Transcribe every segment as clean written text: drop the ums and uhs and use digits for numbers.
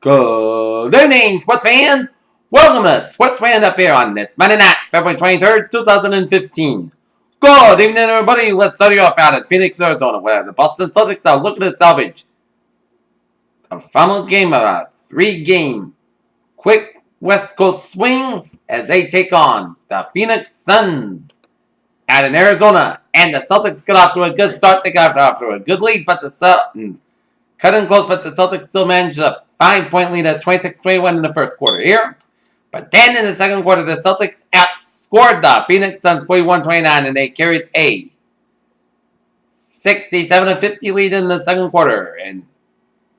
Good evening, sports fans. Welcome to Sports Roundup here on this Monday night, February 23rd, 2015. Good evening, everybody. Let's start you off out at Phoenix, Arizona, where the Boston Celtics are looking to salvage a final game of a three-game quick West Coast swing as they take on the Phoenix Suns out in Arizona. And the Celtics get off to a good start. They got off to a good lead, but the Suns cut in close, but the Celtics still managed a 5-point lead at 26-21 in the first quarter here. But then in the second quarter, the Celtics outscored the Phoenix Suns 41-29, and they carried a 67-50 lead in the second quarter. And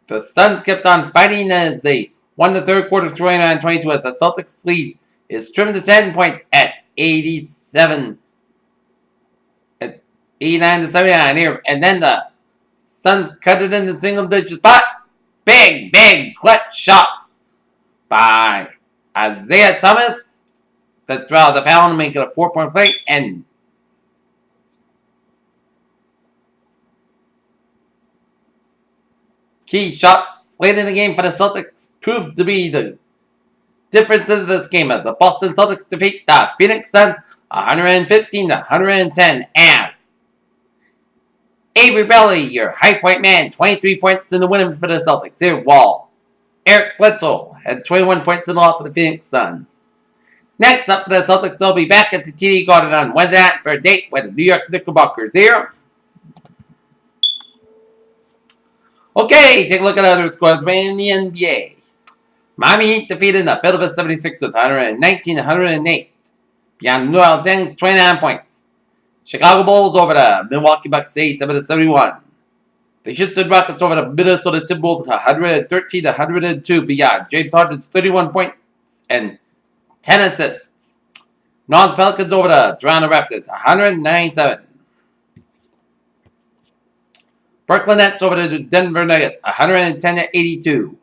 the Suns kept on fighting as they won the third quarter 29-22 as the Celtics lead is trimmed to 10 points at 89-79 here. And then the Suns cut it into single digits, but big clutch shots by Isaiah Thomas that draw the foul and make it a 4-point play, and key shots late in the game for the Celtics proved to be the differences of this game as the Boston Celtics defeat the Phoenix Suns 115-110 as Avery Bailey, your high point man, 23 points in the win for the Celtics here, while Eric Bledsoe had 21 points in the loss of the Phoenix Suns. Next up for the Celtics, they'll be back at the TD Garden on Wednesday night for a date with the New York Knickerbockers here. Okay, take a look at other scores in the NBA. Miami Heat defeated the Philadelphia 76ers 119-108. Beyond New Orleans, 29 points. Chicago Bulls over the Milwaukee Bucks 87-71. The Houston Rockets over the Minnesota Timberwolves 113-102 beyond James Harden's 31 points and 10 assists. Nons Pelicans over the Toronto Raptors 197. Brooklyn Nets over the Denver Nuggets 110-82.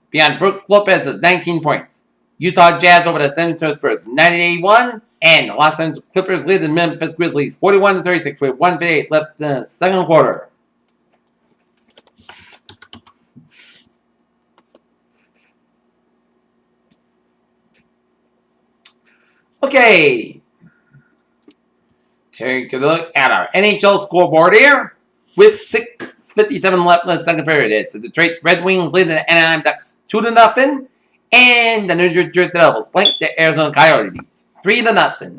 Beyond Brook Lopez's 19 points. Utah Jazz over the San Antonio Spurs 90-81. And the Los Angeles Clippers lead the Memphis Grizzlies 41-36 with 1:58 left in the second quarter. Okay. Take a look at our NHL scoreboard here. With 6:57 left in the second period, it's the Detroit Red Wings leading the Anaheim Ducks 2-0. And the New Jersey Devils blanked the Arizona Coyotes 3-0.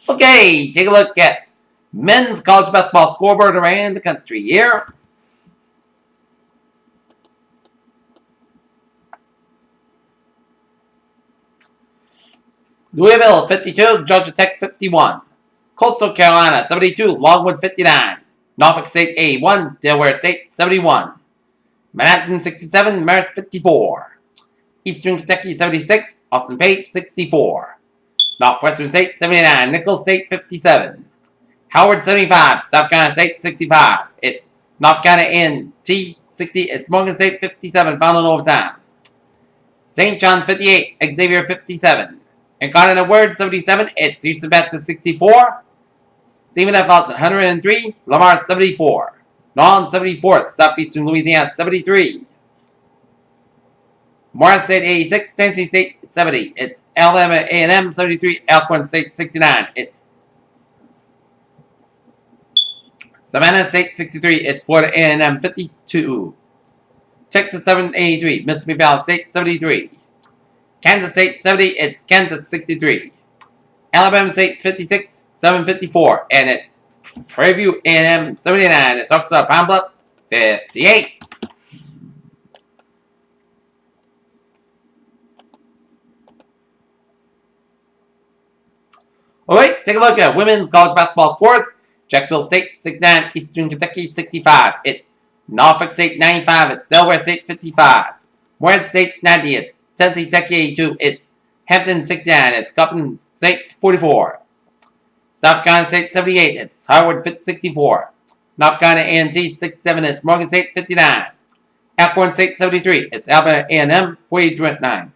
Okay, take a look at men's college basketball scoreboard around the country here. Louisville 52, Georgia Tech 51. Coastal Carolina 72, Longwood 59. Norfolk State 81, Delaware State 71. Manhattan 67, Marist 54. Eastern Kentucky 76, Austin Page 64. Northwestern State 79, Nicholls State 57. Howard 75, South Carolina State 65. It's North Carolina A&T 60, it's Morgan State 57, final in overtime. St. John's 58, Xavier 57. Incarnate Word 77, it's Houston Baptist 64. Stephen F. Austin 103, Lamar 74. Nolan 74, Southeastern Louisiana 73. Morris State 86, Tennessee State 70. It's Alabama A&M 73, Alcorn State 69. It's Savannah State 63. It's Florida A&M 52. Texas 783, Mississippi Valley State 73. Kansas State 70. It's Kansas 63. Alabama State 56, 754, and it's Prairie View A&M 79. It's Arkansas Pine Bluff 58. Alright, take a look at women's college basketball scores. Jacksonville State 69, Eastern Kentucky 65. It's Norfolk State 95, it's Delaware State 55. Morehead State 90, it's Tennessee Tech 82. It's Hampton 69, it's Coppin State 44. South Carolina State 78, it's Harvard 64. North Carolina A&T 67, it's Morgan State 59. Alcorn State 73, it's Alabama A&M 43-9.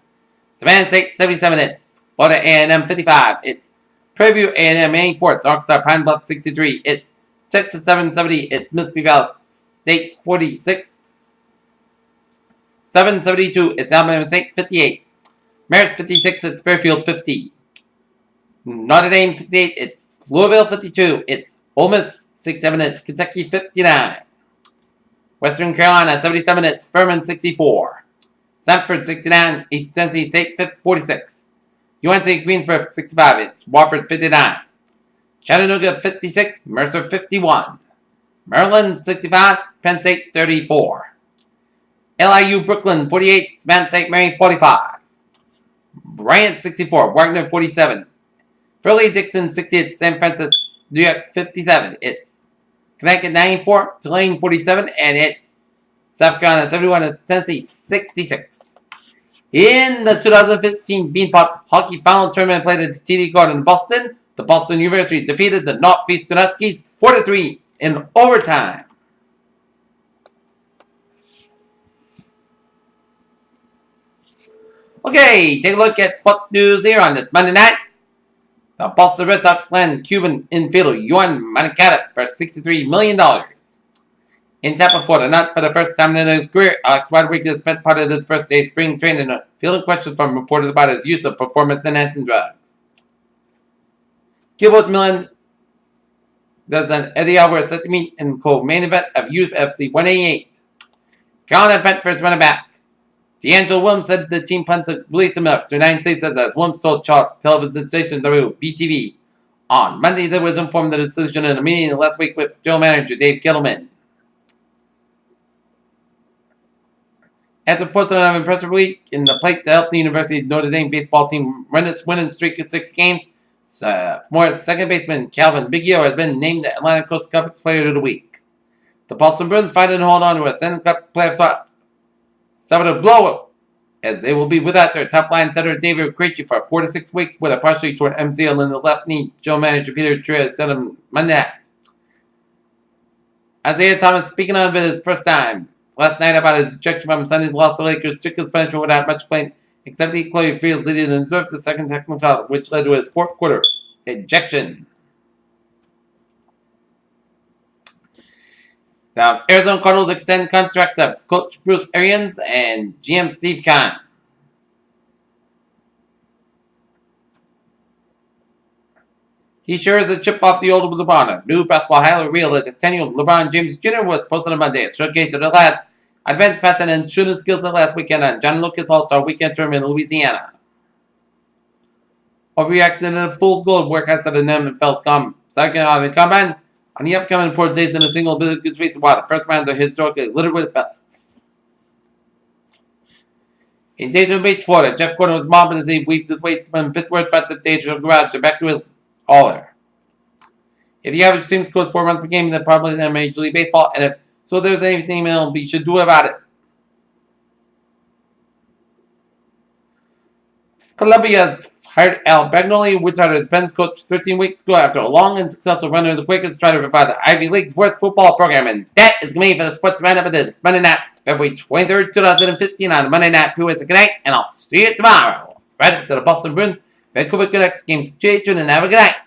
Savannah State 77, it's Florida A&M 55. It's Prairie View A&M 84, it's Arkansas Pine Bluff 63. It's Texas 770, it's Mississippi Valley State 46. 772, it's Alabama State 58. Marist 56, it's Fairfield 50. Notre Dame 68, it's Louisville 52. It's Ole Miss 67, it's Kentucky 59. Western Carolina 77, it's Furman 64. Stanford 69, East Tennessee State 46. UNC Greensboro 65, it's Wofford 59. Chattanooga 56, Mercer 51. Maryland 65, Penn State 34. LIU Brooklyn 48, Savannah St. Mary 45. Bryant 64, Wagner 47. Fairleigh Dixon 68, San Francisco, New York 57. It's Connecticut 94, Tulane 47, and it's South Carolina 71, it's Tennessee 66. In the 2015 Beanpot Hockey Final Tournament played at TD Garden in Boston, the Boston University defeated the Northeast Donetskis 4-3 in overtime. Okay, take a look at sports news here on this Monday night. The Boston Red Sox land Cuban infielder Yoan Moncada for $63 million. In Tampa, Florida, not for the first time in his career, Alex Rodriguez spent part of his first day spring training fielding questions from reporters about his use of performance-enhancing drugs. Gilbert Millen does an Eddie Alvarez set to meet in co-main event of UFC 188. Carolina Panthers running back D'Angelo Williams said the team plans to release him after 9 seasons, as Williams told television station WBTV. On Monday, there was informed the decision in a meeting last week with general manager Dave Gettleman. After posting an impressive week in the plate to help the University of Notre Dame baseball team run its winning streak of 6 games, more second baseman Calvin Biggio has been named the Atlantic Coast Conference Player of the Week. The Boston Bruins fight and hold on to a Stanley Cup playoff spot. Suffered a blowout, as they will be without their top line center David Krejci for 4 to 6 weeks with a partially torn MCL in the left knee. General manager Peter Trier said on Monday night. Isaiah Thomas speaking on it his first time last night about his ejection from Sunday's loss to the Lakers took his punishment without much complaint, except he clearly feels that he didn't observe the second technical foul, which led to his fourth quarter ejection. The Arizona Cardinals extend contracts of coach Bruce Arians and GM Steve Kahn. He sure is a chip off the old LeBron. A new basketball highlight reel at the 10-year-old LeBron James Jr. was posted on Monday. A showcase of the lad's advanced passing and shooting skills last weekend on John Lucas All-Star Weekend Tournament in Louisiana. Overreacting in a fool's gold workouts at the NFL's second on the combine. On the upcoming report days in a single business race, while the first rounds are historically littered with busts. In Dayton Beach, Florida, Jeff Gordon was mobbed as he weaved his way from Pittsburgh front to Dayton garage and back to his hauler. If the average team scores 4 runs per game, then probably in Major League Baseball, and if so there's anything MLB should do about it. Columbia has hired Al Bagnoli, which retired as Penn's coach 13 weeks ago after a long and successful run of the Quakers to try to revive the Ivy League's worst football program. And that is going to be for the Sports Roundup of this Monday night, February 23rd, 2015 on Monday Night Pure. Good night, and I'll see you tomorrow. Right after the Boston Bruins, Vancouver Canucks game situation, and have a good night.